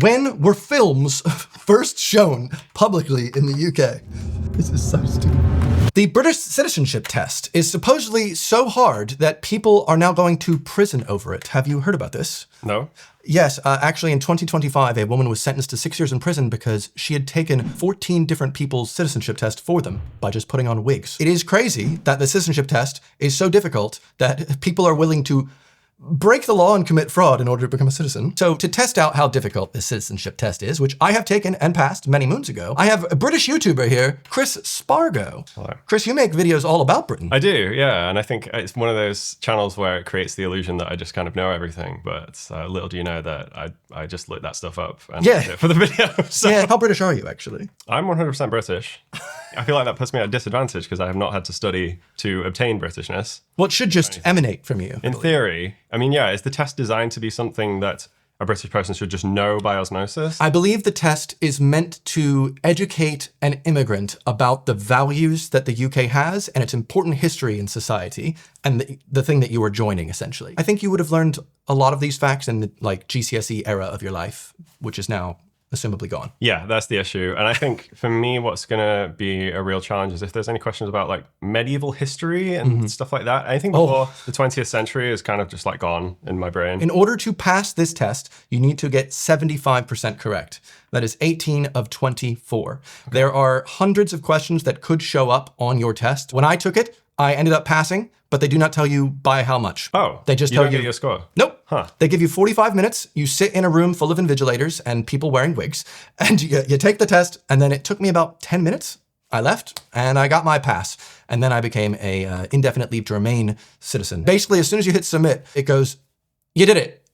When were films first shown publicly in the UK? This is so stupid. The British citizenship test is supposedly so hard that people are now going to prison over it. Have you heard about this? No. Yes, actually in 2025, a woman was sentenced to 6 years in prison because she had taken 14 different people's citizenship test for them by just putting on wigs. It is crazy that the citizenship test is so difficult that people are willing to break the law and commit fraud in order to become a citizen. So to test out how difficult the citizenship test is, which I have taken and passed many moons ago, I have a British YouTuber here, Chris Spargo. Hello. Chris, you make videos all about Britain. I do, yeah. And I think it's one of those channels where it creates the illusion that I just kind of know everything. But little do you know that I just looked that stuff up and did it for the video. So. Yeah, how British are you actually? I'm 100% British. I feel like that puts me at a disadvantage because I have not had to study to obtain Britishness. Well, it should just emanate from you. In theory, I mean, yeah, is the test designed to be something that a British person should just know by osmosis? I believe the test is meant to educate an immigrant about the values that the UK has and its important history in society and the thing that you are joining, essentially. I think you would have learned a lot of these facts in the GCSE era of your life, which is now assumably gone. Yeah, that's the issue. And I think for me, what's going to be a real challenge is if there's any questions about like medieval history and stuff like that. Anything before the 20th century is kind of just like gone in my brain. In order to pass this test, you need to get 75% correct. That is 18 of 24. Okay. There are hundreds of questions that could show up on your test. When I took it, I ended up passing, but they do not tell you by how much. Oh, they just you tell don't you get your score. Nope. Huh. They give you 45 minutes. You sit in a room full of invigilators and people wearing wigs, and you take the test. And then it took me about 10 minutes. I left and I got my pass. And then I became a indefinite leave to remain citizen. Basically, as soon as you hit submit, it goes, you did it.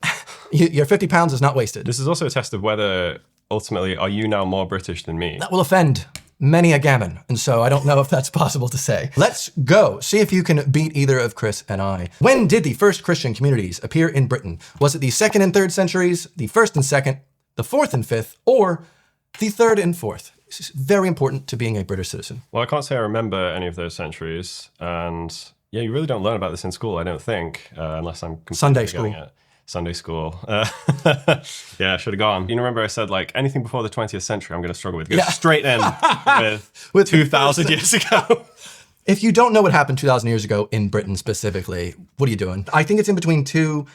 Your 50 pounds is not wasted. This is also a test of whether ultimately, are you now more British than me? That will offend many a gammon, and so I don't know if that's possible to say. Let's go. See if you can beat either of Chris and I. When did the first Christian communities appear in Britain? Was it the 2nd and 3rd centuries, the 1st and 2nd, the 4th and 5th, or the 3rd and 4th? This is very important to being a British citizen. Well, I can't say I remember any of those centuries, and yeah, you really don't learn about this in school, I don't think, unless I'm Sunday school. It. Sunday school. Yeah, I should have gone. You remember I said like anything before the 20th century I'm going to struggle with. Go straight in with 2,000 years ago. If you don't know what happened 2,000 years ago in Britain specifically, what are you doing? I think it's in between two.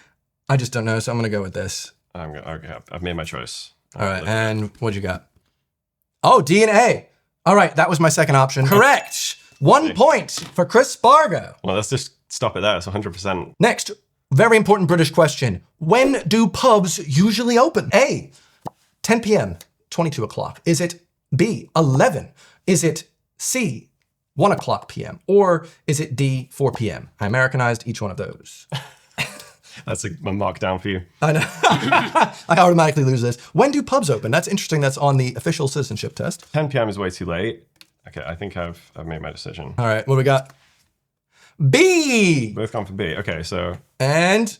I just don't know, so I'm going to go with this. Okay, I've made my choice. All right, and what'd you got? Oh, D and A. All right, that was my second option. Correct. 1 point for Chris Spargo. Well, let's just stop it there. It's 100%. Next. Very important British question. When do pubs usually open? A, 10 p.m., 22 o'clock. Is it B, 11? Is it C, 1 o'clock p.m.? Or is it D, 4 p.m.? I Americanized each one of those. That's a markdown for you. I know. I automatically lose this. When do pubs open? That's interesting. That's on the official citizenship test. 10 p.m. is way too late. Okay, I think I've made my decision. All right, what do we got? B! Both gone for B. Okay, so... And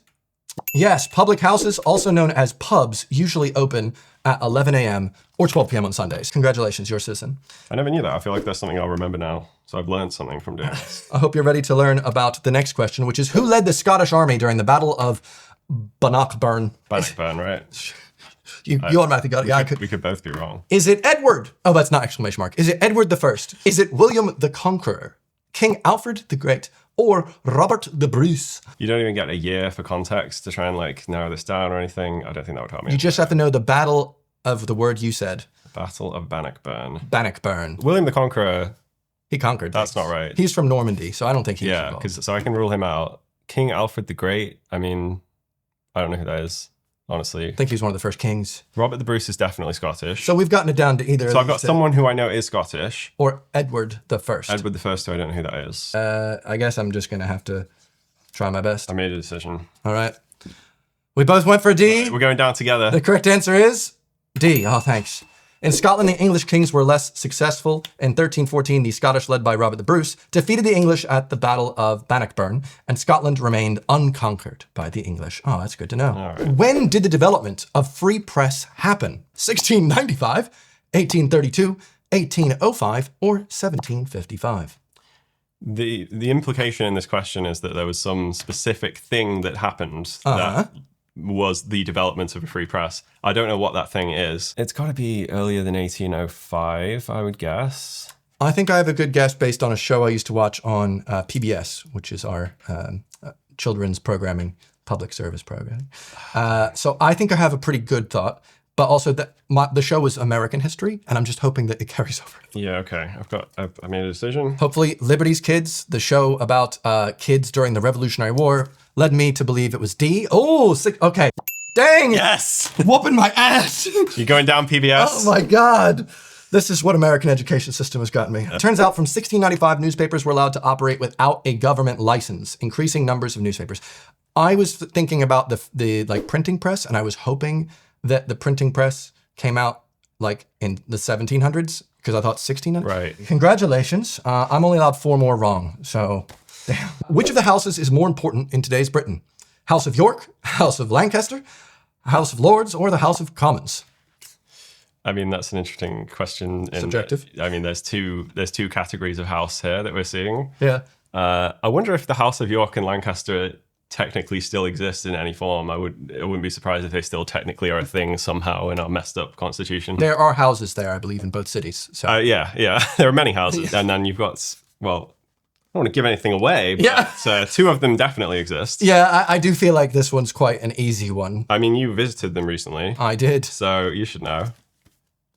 yes, public houses, also known as pubs, usually open at 11 a.m. or 12 p.m. on Sundays. Congratulations, you're a citizen. I never knew that. I feel like that's something I'll remember now. So I've learned something from doing this. I hope you're ready to learn about the next question, which is who led the Scottish army during the Battle of Bannockburn? Bannockburn, right? You automatically got it. We could both be wrong. Is it Edward? Oh, that's not exclamation mark. Is it Edward the First? Is it William the Conqueror? King Alfred the Great? Or Robert the Bruce? You don't even get a year for context to try and like narrow this down or anything. I don't think that would help me. You just have to know the battle of the word you said. Battle of Bannockburn. Bannockburn. William the Conqueror. He conquered. That's not right. He's from Normandy, so I don't think he's Yeah, because so I can rule him out. King Alfred the Great. I mean, I don't know who that is, honestly. I think he's one of the first kings. Robert the Bruce is definitely Scottish. So we've gotten it down to either. So I've got someone who I know is Scottish. Or Edward the First. Edward the First, who I don't know who that is. I guess I'm just gonna have to try my best. I made a decision. All right. We both went for D. Right, we're going down together. The correct answer is D. Oh, thanks. In Scotland, the English kings were less successful. In 1314, the Scottish, led by Robert the Bruce, defeated the English at the Battle of Bannockburn, and Scotland remained unconquered by the English. Oh, that's good to know. All right. When did the development of free press happen? 1695, 1832, 1805, or 1755? The implication in this question is that there was some specific thing that happened that was the development of a free press. I don't know what that thing is. It's got to be earlier than 1805, I would guess. I think I have a good guess based on a show I used to watch on PBS, which is our children's programming, public service programming. So I think I have a pretty good thought, but also that the show was American history, and I'm just hoping that it carries over. Yeah, okay. I made a decision. Hopefully, Liberty's Kids, the show about kids during the Revolutionary War, led me to believe it was D. Oh, okay. Dang! Yes! Whooping my ass! You're going down PBS? Oh my God. This is what American education system has gotten me. It turns out from 1695, newspapers were allowed to operate without a government license, increasing numbers of newspapers. I was thinking about the like printing press, and I was hoping that the printing press came out like in the 1700s, because I thought 1600s. Right. Congratulations. I'm only allowed 4 more wrong, so damn. Which of the houses is more important in today's Britain? House of York, House of Lancaster, House of Lords, or the House of Commons? I mean, that's an interesting question. Subjective. I mean, there's two categories of house here that we're seeing. Yeah. I wonder if the House of York and Lancaster technically still exist in any form. I wouldn't be surprised if they still technically are a thing somehow in our messed up constitution. There are houses there, I believe, in both cities. So yeah. There are many houses. And then you've got, well, I don't want to give anything away, but 2 of them definitely exist. yeah, I do feel like this one's quite an easy one. I mean, you visited them recently. I did. So you should know.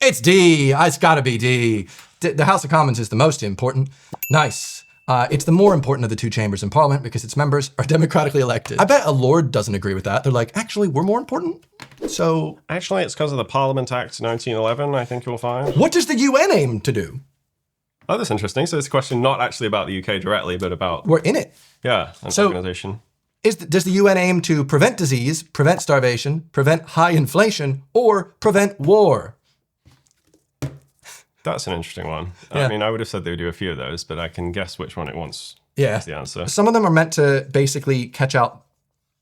It's D. It's got to be D. The House of Commons is the most important. Nice. It's the more important of the 2 chambers in Parliament because its members are democratically elected. I bet a Lord doesn't agree with that. They're like, actually, we're more important. So Actually, it's because of the Parliament Act 1911, I think you'll find. what does the UN aim to do? Oh, that's interesting. So it's a question not actually about the UK directly, but about, We're in it. an organization. Does the UN aim to prevent disease, prevent starvation, prevent high inflation, or prevent war? That's an interesting one. Yeah. I mean, I would have said they would do a few of those, but I can guess which one it wants. Yeah. Is the answer. Some of them are meant to basically catch out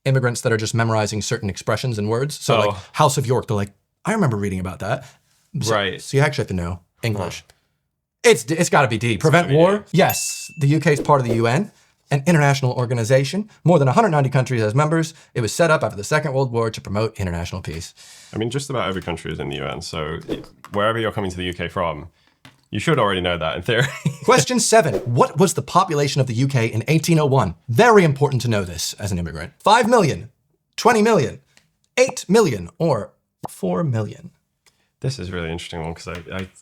immigrants that are just memorizing certain expressions and words. So like House of York, they're like, I remember reading about that. So, Right. So you actually have to know English. It's got to be D. Prevent war? D. Yes. The UK is part of the UN, an international organization. More than 190 countries as members. It was set up after the Second World War to promote international peace. I mean, just about every country is in the UN, so wherever you're coming to the UK from, you should already know that in theory. Question 7. What was the population of the UK in 1801? Very important to know this as an immigrant. 5 million, 20 million, 8 million, or 4 million? This is a really interesting one because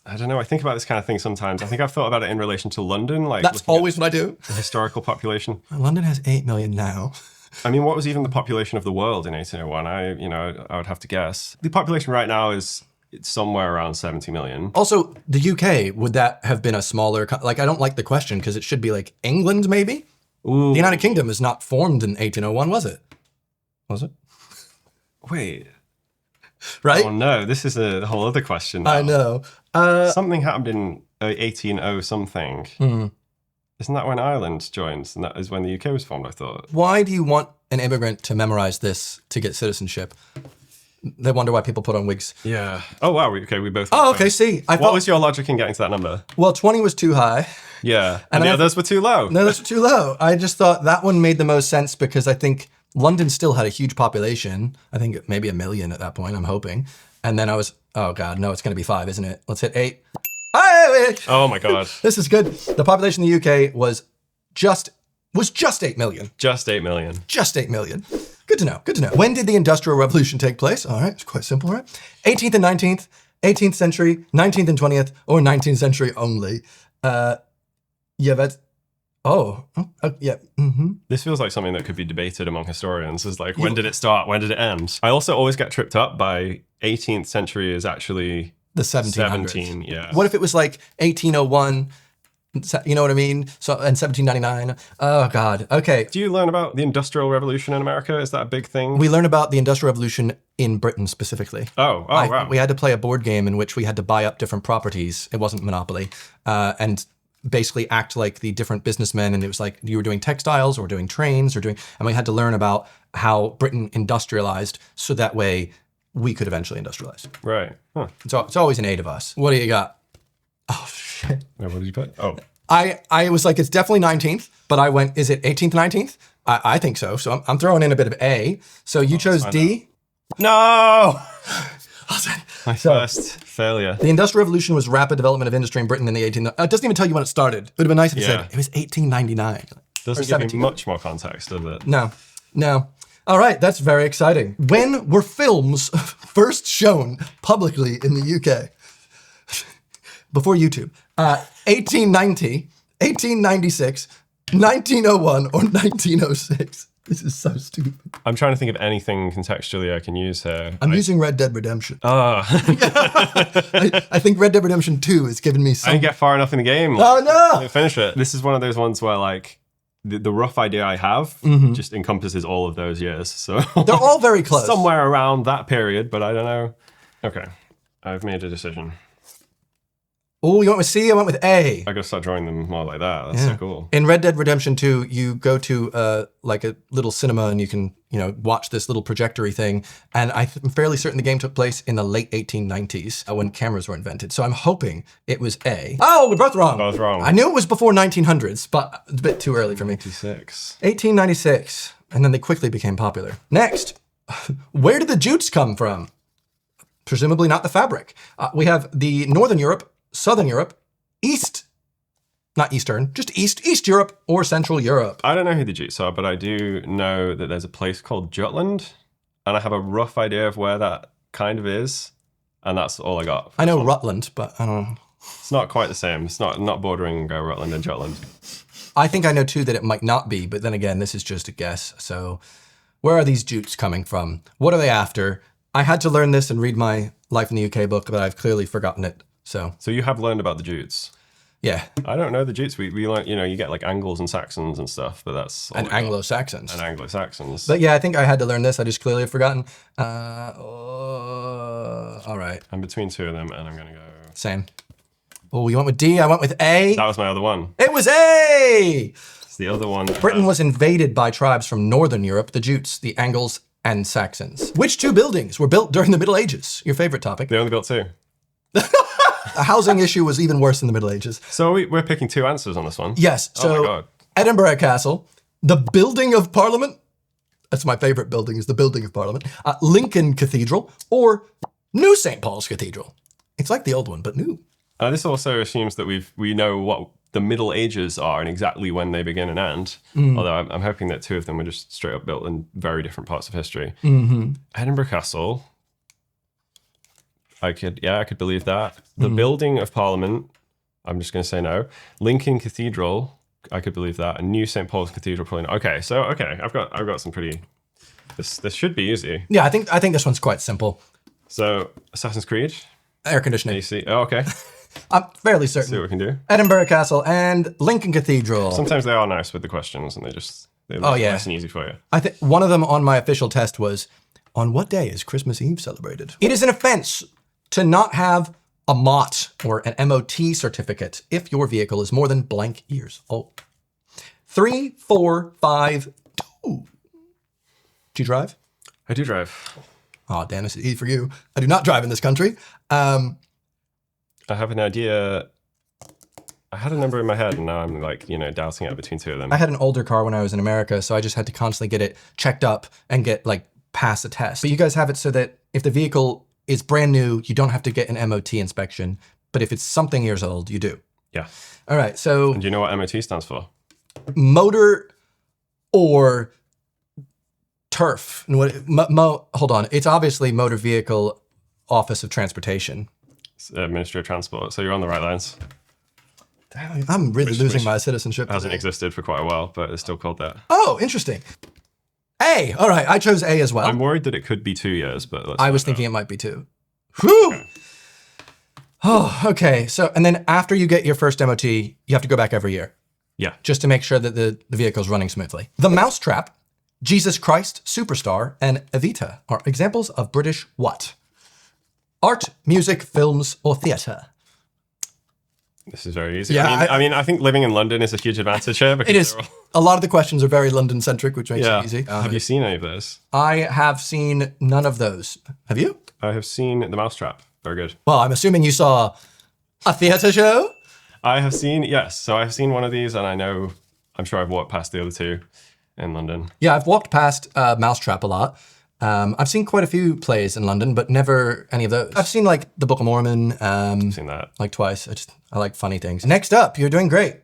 I don't know. I think about this kind of thing sometimes. I think I've thought about it in relation to London. Like That's always what I do. the historical population. London has 8 million now. I mean, what was even the population of the world in 1801? I would have to guess. The population right now is somewhere around 70 million. Also, the UK, would that have been a smaller, like I don't like the question because it should be like England maybe? Ooh. The United Kingdom is not formed in 1801, was it? Was it? Wait. Right? Oh no, this is a whole other question now. I know. Something happened in 1800 something. Isn't that when Ireland joined? And that is when the UK was formed, I thought. Why do you want an immigrant to memorize this to get citizenship? They wonder why people put on wigs. Yeah. Oh wow, okay, we both... Oh, okay, see. What was your logic in getting to that number? Well, 20 was too high. Yeah, and the others were too low. No, those were too low. I just thought that one made the most sense because I think London still had a huge population. I think maybe 1 million at that point, I'm hoping. And then I was, oh God, no, it's gonna be 5, isn't it? Let's hit 8. Oh my God. This is good. The population in the UK was just 8 million. Just 8 million. Just 8 million. Good to know, good to know. When did the Industrial Revolution take place? All right, it's quite simple, right? 18th and 19th, 18th century, 19th and 20th, or 19th century only. Yeah, that's, yeah. This feels like something that could be debated among historians. Is like, when did it start? When did it end? I also always get tripped up by 18th century is actually the 1700s. 17, yeah. What if it was like 1801, you know what I mean? So, and 1799. Oh God, okay. Do you learn about the Industrial Revolution in America? Is that a big thing? We learn about the Industrial Revolution in Britain specifically. Oh, wow. We had to play a board game in which we had to buy up different properties. It wasn't Monopoly. And basically act like the different businessmen. And it was like you were doing textiles or doing trains and we had to learn about how Britain industrialized so that way we could eventually industrialize. Right. Huh. So it's always an 8 of us. What do you got? Oh, shit. What did you put? Oh. I was like, it's definitely 19th, but I went, is it 18th, 19th? I think so. So I'm throwing in a bit of A. So you chose D. No! My first failure. The Industrial Revolution was rapid development of industry in Britain in the 18... It doesn't even tell you when it started. It would have been nice if it said it was 1899. Doesn't give me much more context, does it? No. All right, that's very exciting. When were films first shown publicly in the UK? Before YouTube. 1890, 1896, 1901, or 1906. This is so stupid. I'm trying to think of anything contextually I can use here. I'm using Red Dead Redemption. Oh. I think Red Dead Redemption 2 has given me some... I didn't get far enough in the game. Oh, no! I didn't finish it. This is one of those ones where, like, the rough idea I have just encompasses all of those years. So they're all very close. Somewhere around that period, but I don't know. Okay, I've made a decision. Oh, you went with C, I went with A. I gotta start drawing them more like that. That's so cool. In Red Dead Redemption 2, you go to like a little cinema and you can, watch this little projectory thing. And I'm fairly certain the game took place in the late 1890s when cameras were invented. So I'm hoping it was A. Oh, we're both wrong. Both wrong. I knew it was before 1900s, but it's a bit too early for me. 1896. And then they quickly became popular. Next, where did the jutes come from? Presumably not the fabric. We have the Northern Europe, Southern Europe, not Eastern, just East Europe or Central Europe. I don't know who the jutes are, but I do know that there's a place called Jutland, and I have a rough idea of where that kind of is, and that's all I got. I know Rutland, but I don't know. It's not quite the same. It's not bordering Rutland and Jutland. I think I know too that it might not be, but then again, this is just a guess. So where are these jutes coming from? What are they after? I had to learn this and read my Life in the UK book, but I've clearly forgotten it. So you have learned about the jutes? Yeah. I don't know the jutes. We learn, you get like Angles and Saxons and stuff, but that's all. And Anglo-Saxons. And Anglo-Saxons. But yeah, I think I had to learn this. I just clearly have forgotten. All right. I'm between two of them, and I'm gonna go. Same. Oh, you went with D, I went with A. That was my other one. It was A! It's the other one. Britain was invaded by tribes from Northern Europe, the Jutes, the Angles, and Saxons. Which two buildings were built during the Middle Ages? Your favorite topic. They only built two. The housing issue was even worse in the Middle Ages. So we're picking two answers on this one? Yes. So oh my God. Edinburgh Castle, the Building of Parliament, that's my favorite building, is the Building of Parliament, Lincoln Cathedral, or New St. Paul's Cathedral. It's like the old one, but new. This also assumes that we know what the Middle Ages are and exactly when they begin and end. Although I'm hoping that two of them were just straight up built in very different parts of history. Edinburgh Castle, I could believe that. The Building of Parliament, I'm just going to say no. Lincoln Cathedral, I could believe that. And New St. Paul's Cathedral, probably not. Okay, I've got some pretty. This should be easy. Yeah, I think this one's quite simple. So Assassin's Creed, air conditioning. AC. Oh, okay. I'm fairly certain. See what we can do. Edinburgh Castle and Lincoln Cathedral. Sometimes they are nice with the questions, and they're nice and easy for you. I think one of them on my official test was, on what day is Christmas Eve celebrated? It is an offense to not have a MOT or an MOT certificate if your vehicle is more than blank years old. 3, 4, 5, 2. Do you drive? I do drive. Oh, Dan, this is easy for you. I do not drive in this country. I have an idea. I had a number in my head, and now I'm like, doubting it between two of them. I had an older car when I was in America, so I just had to constantly get it checked up and get pass a test. But you guys have it so that if the vehicle is brand new, you don't have to get an MOT inspection. But if it's something years old, you do. Yeah. All right. So. And do you know what MOT stands for? Motor or turf. Hold on. It's obviously Motor Vehicle Office of Transportation. Ministry of Transport. So you're on the right lines. I'm really losing my citizenship. Hasn't existed for quite a while, but it's still called that. Oh, interesting. A. All right. I chose A as well. I'm worried that it could be 2 years, but I was thinking it might be 2. Whew. Okay. Oh, okay. So, and then after you get your first MOT, you have to go back every year. Yeah. Just to make sure that the vehicle's running smoothly. The Mousetrap, Jesus Christ Superstar, and Evita are examples of British what? Art, music, films, or theatre? This is very easy. Yeah, I think living in London is a huge advantage here. It is. A lot of the questions are very London-centric, which makes it easy. Have you seen any of those? I have seen none of those. Have you? I have seen The Mousetrap. Very good. Well, I'm assuming you saw a theatre show? I have seen, yes. So I've seen one of these, and I'm sure I've walked past the other two in London. Yeah, I've walked past Mousetrap a lot. I've seen quite a few plays in London, but never any of those. I've seen like the Book of Mormon. I've seen that. Like twice. I like funny things. Next up, you're doing great.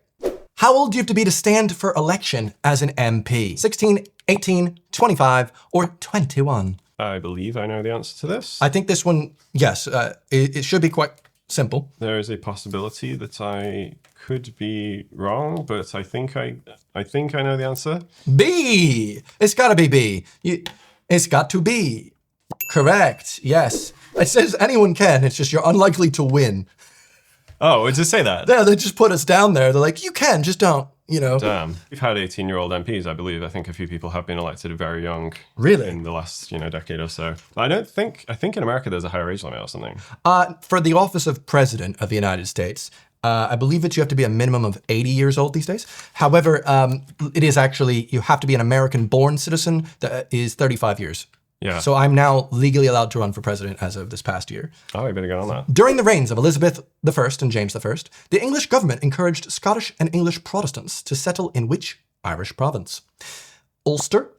How old do you have to be to stand for election as an MP? 16, 18, 25, or 21? I believe I know the answer to this. I think this one, yes, it should be quite simple. There is a possibility that I could be wrong, but I think I know the answer. B. It's got to be B. It's got to be. Correct. Yes. It says anyone can. It's just you're unlikely to win. Oh, does it say that? Yeah, they just put us down there. They're like, you can, just don't, you know. Damn. We've had 18-year-old MPs, I believe. I think a few people have been elected very young. Really? In the last, decade or so. I think in America there's a higher age limit or something. For the office of President of the United States, I believe that you have to be a minimum of 80 years old these days. However, it is actually, you have to be an American-born citizen that is 35 years. Yeah. So I'm now legally allowed to run for president as of this past year. Oh, you better get on that. During the reigns of Elizabeth I and James I, the English government encouraged Scottish and English Protestants to settle in which Irish province? Ulster,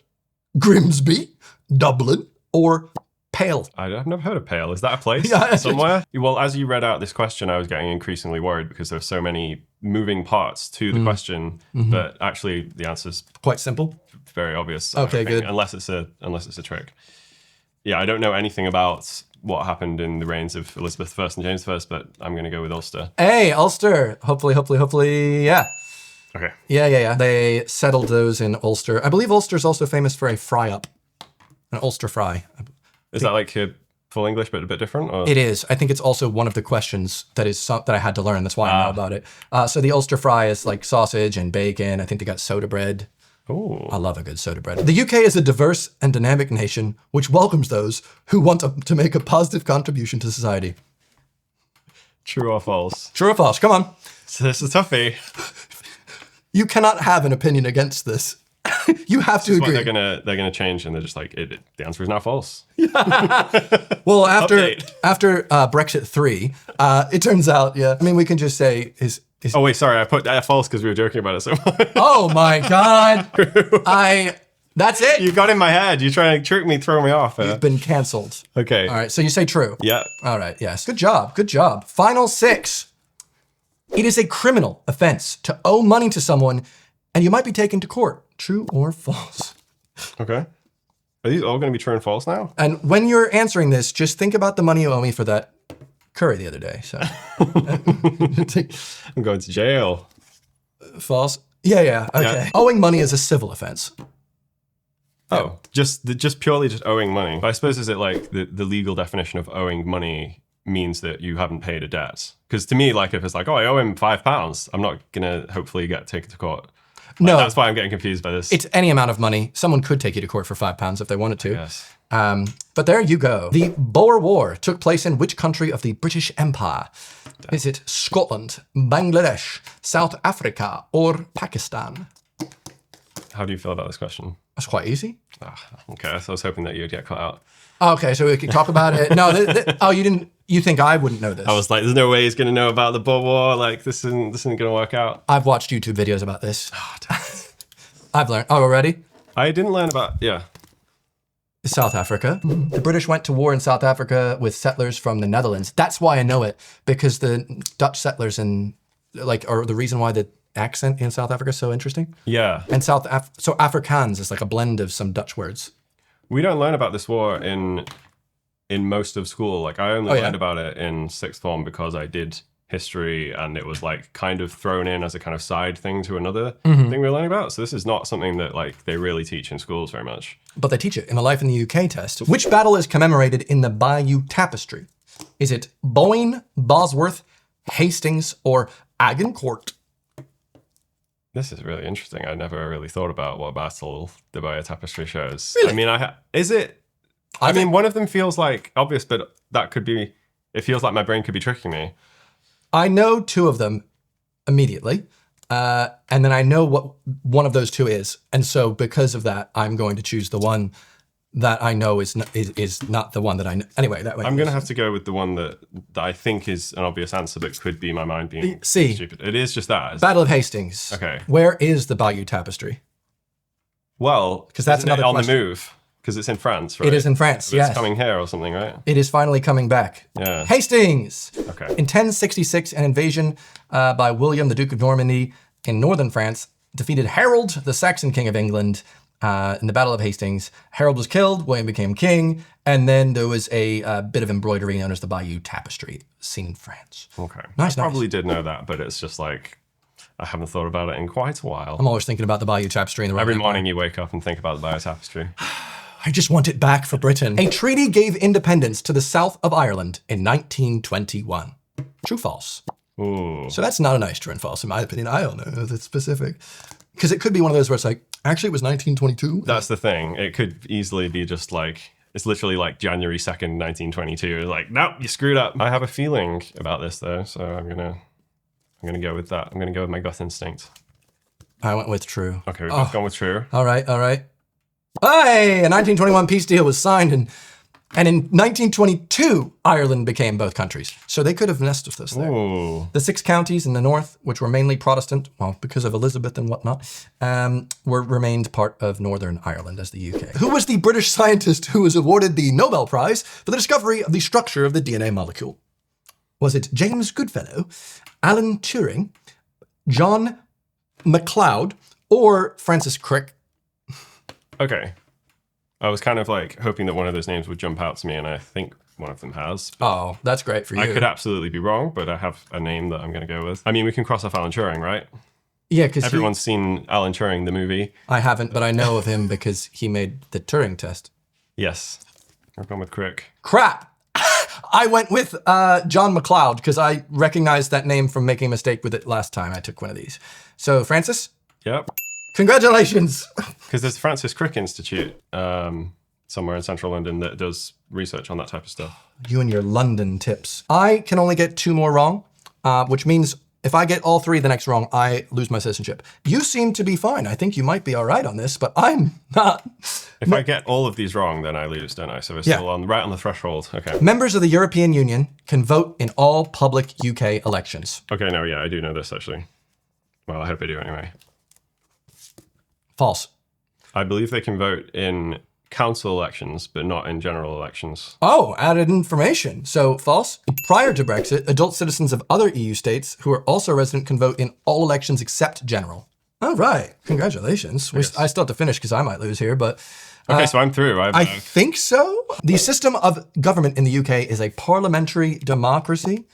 Grimsby, Dublin, or Pale? I've never heard of Pale. Is that a place somewhere? Well, as you read out this question, I was getting increasingly worried because there's so many moving parts to the question. But actually, the answer's quite simple. Very obvious. Okay, good. Unless it's a trick. Yeah, I don't know anything about what happened in the reigns of Elizabeth I and James I, but I'm going to go with Ulster. Hey, Ulster. Hopefully, yeah. Okay. Yeah. They settled those in Ulster. I believe Ulster's also famous for a fry-up, an Ulster fry. Is that like full English but a bit different? Or? It is. I think it's also one of the questions that I had to learn. That's why I know about it. So the Ulster fry is like sausage and bacon. I think they got soda bread. Ooh. I love a good soda bread. The UK is a diverse and dynamic nation which welcomes those who want to make a positive contribution to society. True or false? True or false? Come on. So this is a toughie. You cannot have an opinion against this. You have to agree. They're gonna change, and they're just like the answer is now false. Well, after Brexit 3, it turns out, yeah. I mean, we can just say is. Oh wait, sorry, I put false because we were joking about it so much. Oh my God! That's it. You got in my head. You're trying to trick me, throw me off. You've been cancelled. Okay. All right. So you say true. Yeah. All right. Yes. Good job. Final 6. It is a criminal offense to owe money to someone, and you might be taken to court. True or false? Okay. Are these all going to be true and false now? And when you're answering this, just think about the money you owe me for that curry the other day. So I'm going to jail. False? Yeah. Okay. Yeah. Owing money is a civil offense. Oh, just purely owing money. I suppose is it like the legal definition of owing money means that you haven't paid a debt? Because to me, like if it's like, oh, I owe him £5, I'm not gonna hopefully get taken to court. No, that's why I'm getting confused by this. It's any amount of money. Someone could take you to court for £5 if they wanted to. Yes. But there you go. The Boer War took place in which country of the British Empire? Is it Scotland, Bangladesh, South Africa, or Pakistan? How do you feel about this question? That's quite easy. Okay, so I was hoping that you'd get cut out. Okay, so we could talk about it. No, you didn't. You think I wouldn't know this? I was like, there's no way he's going to know about the Boer War. Like, this isn't going to work out. I've watched YouTube videos about this. I've learned. Oh, ready? I didn't learn about, yeah. South Africa. The British went to war in South Africa with settlers from the Netherlands. That's why I know it, because the Dutch settlers are the reason why the accent in South Africa is so interesting. Yeah. And so Afrikaans is like a blend of some Dutch words. We don't learn about this war in most of school. Like I only learned about it in sixth form because I did history and it was like kind of thrown in as a kind of side thing to another thing we were learning about. So this is not something that like they really teach in schools very much. But they teach it in the Life in the UK test. Which battle is commemorated in the Bayeux Tapestry? Is it Boyne, Bosworth, Hastings, or Agincourt? This is really interesting. I never really thought about what battle the Bayeux Tapestry shows. Really? I mean, is it? I mean, one of them feels like obvious, but that could be. It feels like my brain could be tricking me. I know two of them immediately, and then I know what one of those two is, and so because of that, I'm going to choose the one that I know is not the one that I know. Anyway, that way. I'm going to have to go with the one that I think is an obvious answer, but could be my mind being stupid. It is just that. Battle of Hastings. Okay. Where is the Bayeux Tapestry? Well, because that's another on question. the move. Because it's in France, right? It is in France, yes. It's coming here or something, right? It is finally coming back. Yeah. Hastings! Okay. In 1066, an invasion by William, the Duke of Normandy, in northern France, defeated Harold, the Saxon king of England, in the Battle of Hastings. Harold was killed, William became king, and then there was a bit of embroidery known as the Bayeux Tapestry, seen in France. Okay. Nice, I probably did know that, but it's just like, I haven't thought about it in quite a while. I'm always thinking about the Bayeux Tapestry in the Every morning you wake up and think about the Bayeux Tapestry. I just want it back for Britain. A treaty gave independence to the south of Ireland in 1921. True, false? Ooh. So that's not a nice true and false, in my opinion. I don't know if it's specific. Because it could be one of those where it's like, actually it was 1922. That's the thing. It could easily be just like, it's literally like January 2nd, 1922. It's like, nope, you screwed up. I have a feeling about this though, so I'm gonna go with that. I'm gonna go with my gut instinct. I went with true. Okay, we've both gone with true. All right. Hey, a 1921 peace deal was signed, and in 1922, Ireland became both countries. So they could have messed with us there. Ooh. The 6 counties in the north, which were mainly Protestant, well, because of Elizabeth and whatnot, remained part of Northern Ireland as the UK. Who was the British scientist who was awarded the Nobel Prize for the discovery of the structure of the DNA molecule? Was it James Goodfellow, Alan Turing, John MacLeod, or Francis Crick? Okay. I was kind of like hoping that one of those names would jump out to me, and I think one of them has. Oh, that's great for you. I could absolutely be wrong, but I have a name that I'm going to go with. I mean, we can cross off Alan Turing, right? Yeah, because everyone's seen Alan Turing, the movie. I haven't, but I know of him because he made the Turing test. Yes. I've gone with Crick. Crap! I went with John MacLeod because I recognized that name from making a mistake with it last time I took one of these. So, Francis? Yep. Congratulations! Because there's the Francis Crick Institute somewhere in central London that does research on that type of stuff. You and your London tips. I can only get 2 more wrong, which means if I get all 3 the next wrong, I lose my citizenship. You seem to be fine. I think you might be all right on this, but I'm not. If I get all of these wrong, then I lose, don't I? So we're still right on the threshold. Okay. Members of the European Union can vote in all public UK elections. Okay, no, yeah, I do know this actually. Well, I hope I do anyway. False. I believe they can vote in council elections, but not in general elections. Oh, added information. So false. Prior to Brexit, adult citizens of other EU states who are also resident can vote in all elections except general. All right. Congratulations. I still have to finish because I might lose here, but... Okay, so I'm through. I think so. The system of government in the UK is a parliamentary democracy.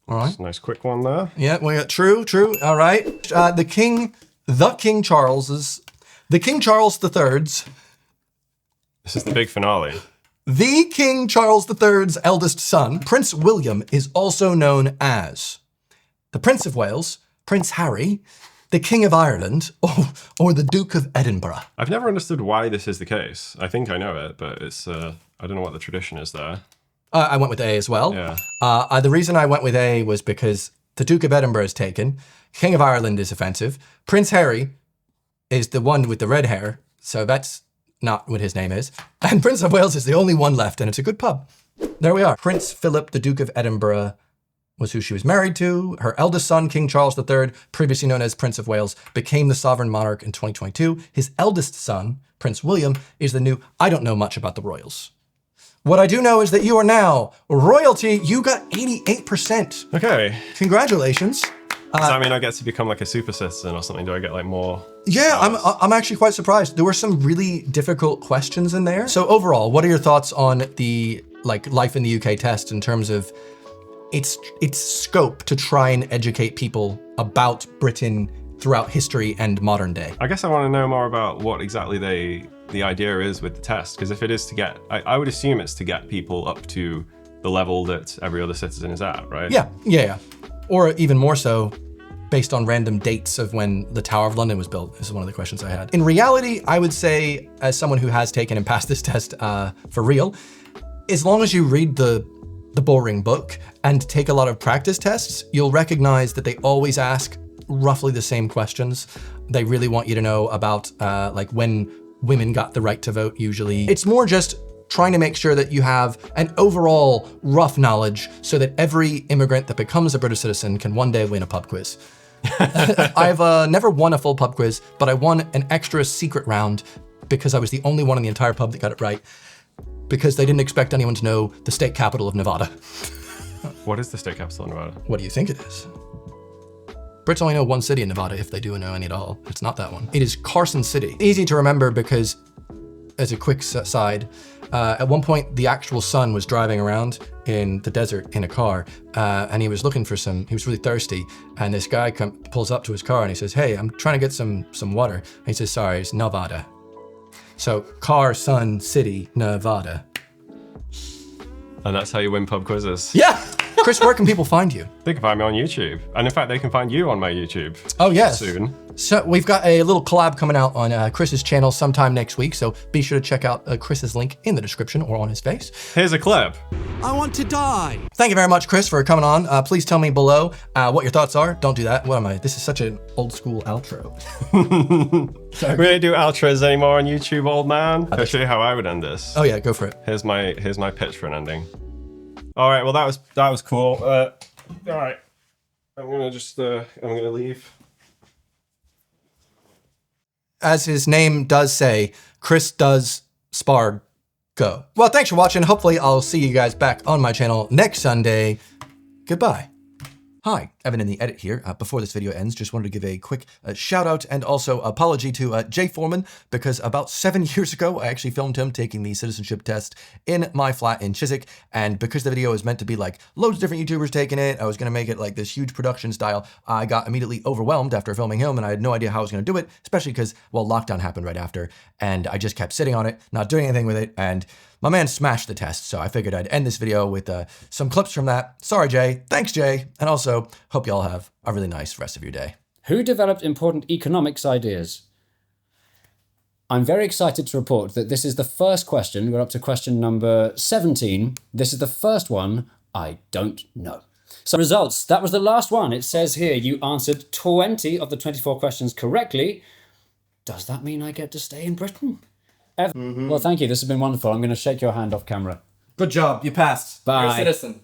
All right. Nice quick one there. Yeah, we got true. All right. The King Charles III's. This is the big finale. The King Charles III's eldest son, Prince William, is also known as the Prince of Wales, Prince Harry, the King of Ireland, or the Duke of Edinburgh. I've never understood why this is the case. I think I know it, but it's I don't know what the tradition is there. I went with A as well. Yeah. The reason I went with A was because the Duke of Edinburgh is taken, King of Ireland is offensive, Prince Harry is the one with the red hair, so that's not what his name is, and Prince of Wales is the only one left, and it's a good pub. There we are. Prince Philip, the Duke of Edinburgh, was who she was married to. Her eldest son, King Charles III, previously known as Prince of Wales, became the sovereign monarch in 2022. His eldest son, Prince William, is the new. I don't know much about the royals. What I do know is that you are now royalty. You got 88%. Okay. Congratulations. Does that mean I get to become like a super citizen or something? Do I get like more? Yeah, I'm actually quite surprised. There were some really difficult questions in there. So overall, what are your thoughts on the life in the UK test in terms of its scope to try and educate people about Britain throughout history and modern day? I guess I want to know more about what exactly the idea is with the test, because if it is to get, I would assume it's to get people up to the level that every other citizen is at, right? Yeah. Or even more so, based on random dates of when the Tower of London was built. This is one of the questions I had. In reality, I would say, as someone who has taken and passed this test for real, as long as you read the boring book and take a lot of practice tests, you'll recognize that they always ask roughly the same questions. They really want you to know about when women got the right to vote usually. It's more just trying to make sure that you have an overall rough knowledge so that every immigrant that becomes a British citizen can one day win a pub quiz. I've never won a full pub quiz, but I won an extra secret round because I was the only one in the entire pub that got it right, because they didn't expect anyone to know the state capital of Nevada. What is the state capital of Nevada? What do you think it is? Brits only know one city in Nevada, if they do know any at all. It's not that one. It is Carson City. Easy to remember because, as a quick side, at one point the actual sun was driving around in the desert in a car, and he was looking for he was really thirsty, and this guy pulls up to his car and he says, "Hey, I'm trying to get some water." And he says, "Sorry, it's Nevada." So Carson City, Nevada. And that's how you win pub quizzes. Yeah! Chris, where can people find you? They can find me on YouTube. And in fact, they can find you on my YouTube. Oh, yes. Soon. So we've got a little collab coming out on Chris's channel sometime next week. So be sure to check out Chris's link in the description or on his face. Here's a clip. I want to die. Thank you very much, Chris, for coming on. Please tell me below what your thoughts are. Don't do that. What am I? This is such an old school outro. We don't do outros anymore on YouTube, old man. I'll show you how I would end this. Oh yeah, go for it. Here's my pitch for an ending. All right, well that was cool. All right, I'm gonna leave. As his name does say, Chris does Spargo. Well, thanks for watching. Hopefully I'll see you guys back on my channel next Sunday. Goodbye. Hi, Evan in the edit here. Before this video ends, just wanted to give a quick shout out and also apology to Jay Foreman, because about 7 years ago, I actually filmed him taking the citizenship test in my flat in Chiswick. And because the video is meant to be like loads of different YouTubers taking it, I was gonna make it like this huge production style. I got immediately overwhelmed after filming him, and I had no idea how I was gonna do it, especially because, well, lockdown happened right after, and I just kept sitting on it, not doing anything with it, and my man smashed the test, so I figured I'd end this video with some clips from that. Sorry, Jay. Thanks, Jay. And also, hope you all have a really nice rest of your day. Who developed important economics ideas? I'm very excited to report that this is the first question. We're up to question number 17. This is the first one I don't know. So results, that was the last one. It says here you answered 20 of the 24 questions correctly. Does that mean I get to stay in Britain? Well, thank you. This has been wonderful. I'm going to shake your hand off camera. Good job. You passed. Bye. You're a citizen.